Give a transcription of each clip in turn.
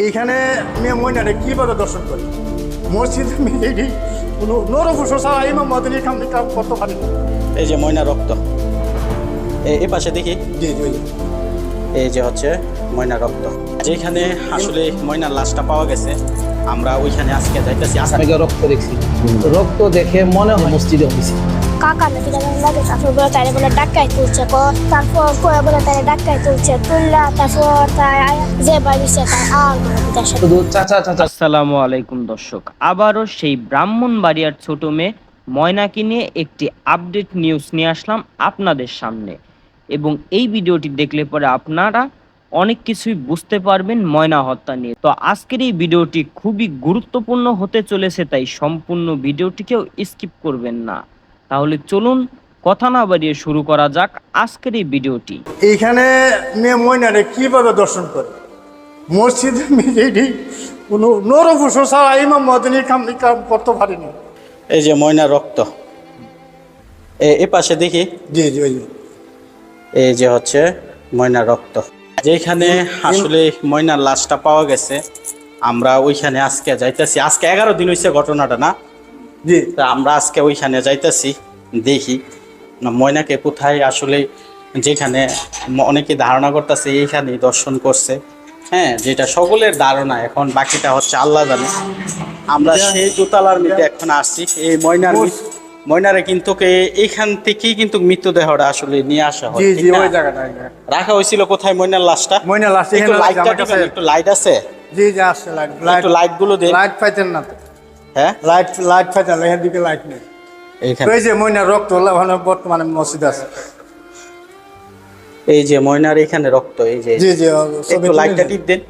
এইখানে মেয়ে ময়নারে কিভাবে দর্শন করি মসজিদে মিলেই কোনো নরফুসো ছাড়া ইমাম মাদানি কাম করতে পারি না। এই যে ময়না রক্ত, এই পাশে দেখি। জি জি এই যে হচ্ছে ময়না রক্ত, যেখানে আসলে ময়নার লাশটা পাওয়া গেছে আমরা ওইখানে আজকে যাইতেছি। আগে রক্ত দেখছি, রক্ত দেখে মনে হয় মসজিদে হয়েছে। কাকা নাকি লাগে, তারপর বলে তাই বলে ডাক্কাই তুলছে, তারপর বলে তাই ডাক্কাই তুলছে, তুললা তারপর তাই যে বাড়িছে তাই শুধু চাচা চাচা। আসসালামু আলাইকুম দর্শক, আবারও সেই ব্রাহ্মণবাড়িয়ার ছোট মেয়ে ময়নাকে নিয়ে একটি আপডেট নিউজ নিয়ে আসলাম আপনাদের সামনে। এবং এই ভিডিওটি দেখলে পরে আপনারা অনেক কিছুই বুঝতে পারবেন ময়না হত্যা নিয়ে। তো আজকের এই ভিডিওটি খুবই গুরুত্বপূর্ণ হতে চলেছে, তাই সম্পূর্ণ ভিডিওটিকেও স্কিপ করবেন না। তাহলে চলুন কথা না বাড়িয়ে শুরু করা যাক আজকের এই ভিডিওটি। এইখানে মেয়ে ময়নারে কিভাবে দর্শন করি মসজিদে মিলেই কোনো নরফুসো ছাড়া ইমাম মাদানি কাম করতে পারি না। এই যে ময়না রক্ত, এই পাশে দেখি। জি জি এই যে হচ্ছে ময়না রক্ত, যেখানে আসলে ময়নার লাশটা পাওয়া গেছে আমরা ওইখানে আজকে যাইতেছি। আজকে 11 দিন হয়েছে ঘটনাটা, না? জি তা আমরা আজকে ওইখানে যাইতেছি, দেখি না ময়নাকে কোথায় আসলে, যেখানে অনেকে ধারণা করতেছে এইখানেই দর্শন করছে। হ্যাঁ, যেটা সকলের ধারণা, এখন বাকিটা হচ্ছে আল্লাহ জানে। আমরা সেই দোতলার মধ্যে এখন আসছি। এই ময়নারে কিন্তু এইখান থেকেই কিন্তু মৃতদেহটা আসলে নিয়ে আসা হয়। জি জি ঠিক না? ওই জায়গাটা রাখা হয়েছিল কোথায় ময়নার লাশটা? ময়নার লাশ একটু লাইটটা দিবেন, একটু লাইট আছে? জি জি আসছে লাইট একটু লাইট গুলো দেন। লাইট পাইতেন না তো, হ্যাঁ, লাইট পাইতেন না, এর দিকে লাইট নেই। এইখানে ওই যে ময়নার রক্ত ওখানে বর্তমানে মসজিদ আছে। এই যে ময়নার এখানে রক্ত, এই যে জি জি একটু লাইটটা টিপ দেন।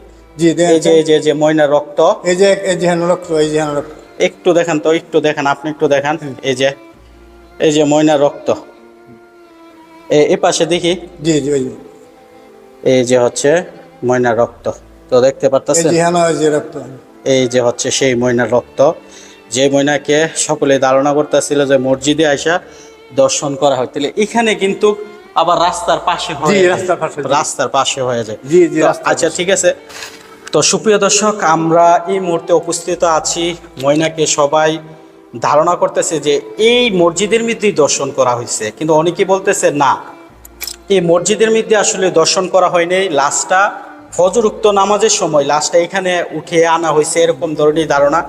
জি এই যে এই যে ময়নার রক্ত, এই যে রক্ত, এই যে রক্ত একটু দেখেন তো, একটু দেখেন, আপনি একটু দেখেন। এই যে ময়নার রক্ত, এই পাশে দেখি। জি জি ওই এই যে হচ্ছে ময়নার রক্ত, তো দেখতে পারতেছেন। ওই যে রক্ত, এই যে হচ্ছে সেই ময়নার রক্ত, যে ময়নাকে সকলে ধারণা করতেছিল যে মসজিদে আইসা দর্শন করা হয়। তাহলে এখানে কিন্তু আবার রাস্তার পাশে হয়ে যায়। রাস্তার পাশে হয়ে যায়। জি জি তো আচ্ছা, ঠিক আছে। তো সুপ্রিয় দর্শক, আমরা এই মুহূর্তে উপস্থিত আছি। ময়নাকে সবাই ধারণা করতেছে যে এই মসজিদের মধ্যেই দর্শন করা হয়েছে, কিন্তু অনেকে বলতেছে না, এই মসজিদের মধ্যে আসলে দর্শন করা হয়নি। লাশটা ফজর উক্ত নামাজের সময় লাশটা এখানে উঠে আনা হয়েছে, এরকম ধরনের ধারণা।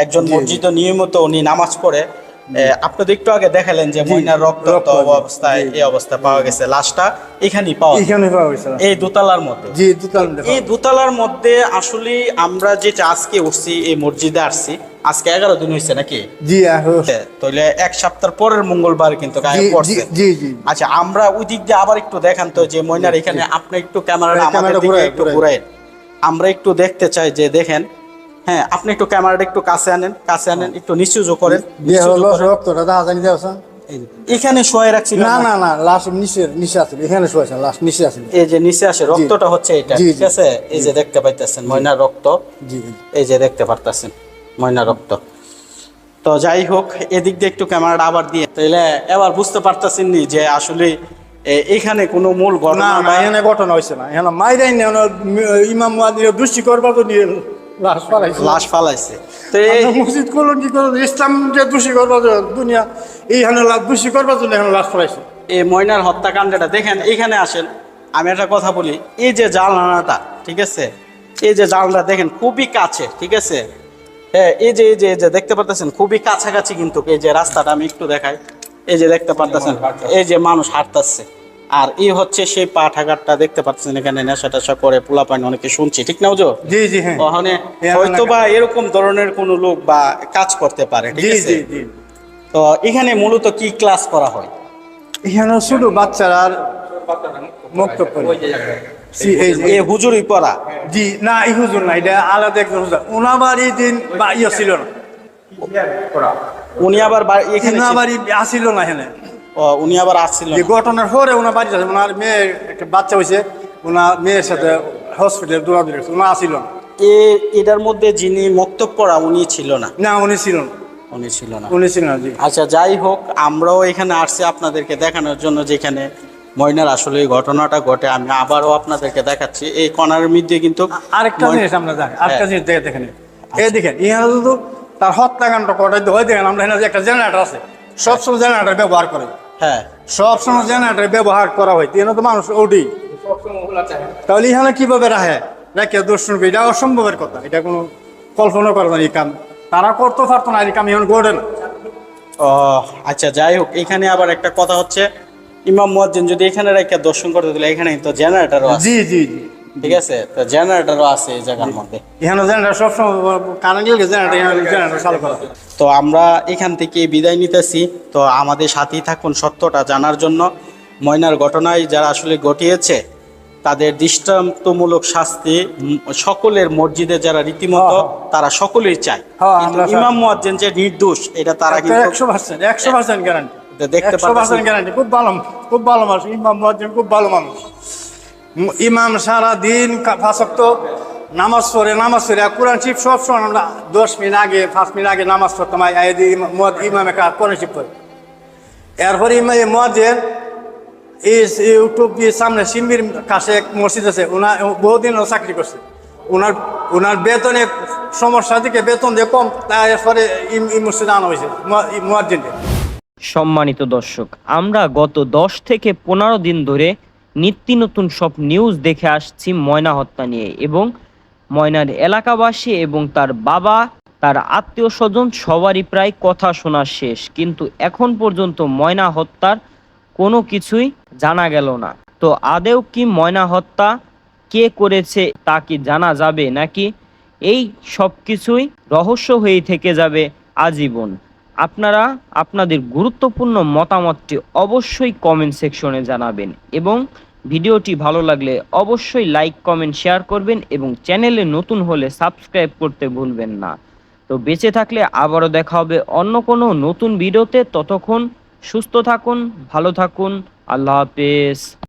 একজন মসজিদে নিয়মিত উনি নামাজ পড়ে। আপনাদের একটু আগে দেখালেন যে ময়নার রক্ত অবস্থায়, এই অবস্থা পাওয়া গেছে। লাশটা এখানেই পাওয়া গেছে, এই দোতলার মধ্যে। জি দোতলার, এই দোতলার মধ্যে আসলে আমরা যেটা আজকে উঠছি, এই মসজিদে আসছি, আজকে 11 দিন হয়েছে নাকি? জি তাহলে এক সপ্তাহ পরের মঙ্গলবার কিন্তু গায়ে পড়ছে। জি জি আচ্ছা, আমরা ওই দিক দিয়ে আবার একটু দেখান তো যে ময়নার এখানে। আপনি একটু ক্যামেরাটা আমাদের দিকে একটু ঘুরাই, আমরা একটু দেখতে চাই যে দেখেন। হ্যাঁ, আপনি একটু ক্যামেরাটা একটু কাছে আনেন, একটু নিচু করেন। রক্তটা দেখা জানি যাচ্ছে এখানে শোয়া রাখছিল না, না না লাশ নিচে আছে, এখানে শোয়াছে, লাশ নিচে আছে। এই যে নিচে আসে রক্তটা হচ্ছে এটা, ঠিক আছে? এই যে দেখতে পাইতেছেন ময়নার রক্ত, জি এই যে দেখতে পারতেছেন ময়নার রক্ত। তো যাই হোক, এদিক দিয়ে একটু ক্যামেরাটা আবার দিয়ে, তাইলে এবার বুঝতে পারতেছেন নি যে আসলে এখানে কোনো মূল ঘটনা না, এখানে ঘটনা হয়েছে না। এখানে মাইরাই না, ইমাম মাদিরা দুষ্টি করবার তো নিয়ে লাশ ফালাইছে। তো মসজিদ করলেন কি করে, ইসলাম যে দোষী করবার দুনিয়া এইখানে দোষী করবার জন্য এখানে লাশ ফলাইছে। এই ময়নার হত্যাকাণ্ডটা দেখেন, এখানে আসেন, আমি একটা কথা বলি। এই যে জানলাটা, ঠিক আছে, এই যে জানলাটা দেখেন খুবই কাছে, ঠিক আছে? হ্যাঁ, এই যে দেখতে পারতেছেন খুবই কাছাকাছি কিন্তু। এই যে রাস্তাটা আমি একটু দেখাই, এই যে দেখতে পারতেছেন, এই যে মানুষ হাঁটতেছে। আর এই হচ্ছে সেই পাঠাঘাটটা দেখতে পাচ্ছেন। এখানে নেশা টেশা করে পোলাপান অনেকে শুনছি, ঠিক না? জি জি হ্যাঁ, ওখানে হয়তো বা এরকম ধরনের কোন লোক বা কাজ করতে পারে, ঠিক আছে? তো এখানে মূলত কি ক্লাস করা হয়? এখানে ছোট বাচ্চারা মুক্তব করে। এই হুজুরই পড়া? জি না, এই হুজুর না, এটা আলাদা একজন হুজুর। ওনাবার এই দিন বা ছিল না, উনি আবার এখানে আসিল না এখানে। উনি আবার আসছিল যে ঘটনার পরে ওনার বাড়ি আছে, ওনার মেয়ে একটা বাচ্চা হয়েছে, ওনার মেয়ের সাথে হসপিটাল দৌড়াদৌড়ি করছে, ওনা আসিল না। এটার মধ্যে যিনি মক্তব পড়া উনি ছিল না? না, উনি ছিল না, উনি ছিল না। উনি ছিল না। জি আচ্ছা, যাই হোক, আমরাও এখানে আসছি আপনাদেরকে দেখানোর জন্য, যেখানে ময়নার আসলে এই ঘটনাটা ঘটে। আমি আবারও আপনাদেরকে দেখাচ্ছি, এই কণার মধ্যে কিন্তু আরেকটা জিনিস আমরা দেখেন, আরেকটা জিনিস দেখেন, এই দেখেন ইহারা শুধু তার হত্যাকাণ্ড করাই ওই দেখেন আমরা এখানে যে একটা জেনারেটর আছে, সবসময় জেনারেটর ব্যবহার করে, হ্যাঁ সবসময় জেনারেটর ব্যবহার করা হয়, এখানে তো মানুষ ওঠি, তাহলে এখানে কিভাবে রেখে দর্শন করে? এটা অসম্ভবের কথা, এটা কোনো কল্পনা করে না এই কাম, তারা করতে পারতো না, এই কাম এখন গড়ে না। ও আচ্ছা, যাই হোক, এখানে আবার একটা কথা হচ্ছে, ইমাম মুয়াজ্জিন যদি এখানে রেখে দর্শন করতে দিলে, এখানে তো জেনারেটরও আছে, জি জি জি, ঠিক আছে, তো জেনারেটরও আছে এই জায়গার মধ্যে। এখানে জেনারেটর সবসময় কারেন্ট গেলে জেনারেটর চালু করা হয়। তো আমরা এখান থেকে বিদায় নিতেছি। তো আমাদের সাথেই থাকুন সত্যটা জানার জন্য। ময়নার ঘটনায় যারা আসলে ঘটিয়েছে তাদের দৃষ্টান্তমূলক শাস্তি সকলের মসজিদে যারা রীতিমতো তারা সকলেই চায়, হ্যাঁ, কিন্তু আমরা ইমাম মুয়াজ্জিন যে নির্দোষ এটা তারা কিন্তু 100% গ্যারান্টি, দেখতে পাচ্ছি। 100% গ্যারান্টি। খুব ভালো মানুষ ইমাম মুয়াজ্জিন, খুব ভালো মানুষ। ইমাম সারা দিন 5 ওয়াক্ত নামাজ পড়ে কোরআন শিব সব সময় আমরা 10 মিনিট আগে 5 মিনিট আগে নামাজ পড়তাম, ইমামে কোরআন শিব পড়ে। এরপরে মুয়াজ্জিন ইউটিউব সামনে সিম্বির কাছে এক মসজিদ আছে, বহুদিন চাকরি করছে, ওনার বেতনে সমস্যা দিকে বেতন দিয়ে কম, তারপরে এই মসজিদে আনা হয়েছে মুয়াজ্জিনকে। সম্মানিত দর্শক, আমরা গত 10 থেকে 15 দিন ধরে নিত্য নতুন সব নিউজ দেখে আসছি ময়না হত্যা নিয়ে, এবং ময়নার এলাকাবাসী এবং তার বাবা, তার আত্মীয় স্বজন সবারই প্রায় কথা শোনা শেষ, কিন্তু এখন পর্যন্ত ময়না হত্যার কোনো কিছুই জানা গেল না। তো আদেও কি ময়না হত্যা কে করেছে তা কি জানা যাবে, নাকি এই সব কিছুই রহস্য হয়েই থেকে যাবে আজীবন? আপনারা আপনাদের গুরুত্বপূর্ণ মতামতটি অবশ্যই কমেন্ট সেকশনে জানাবেন, এবং ভিডিওটি ভালো লাগলে অবশ্যই লাইক কমেন্ট শেয়ার করবেন, এবং চ্যানেলে নতুন হলে সাবস্ক্রাইব করতে ভুলবেন না। তো বেঁচে থাকলে আবারও দেখা হবে অন্য কোনো নতুন ভিডিওতে। ততক্ষণ সুস্থ থাকুন, ভালো থাকুন, আল্লাহ হাফেজ।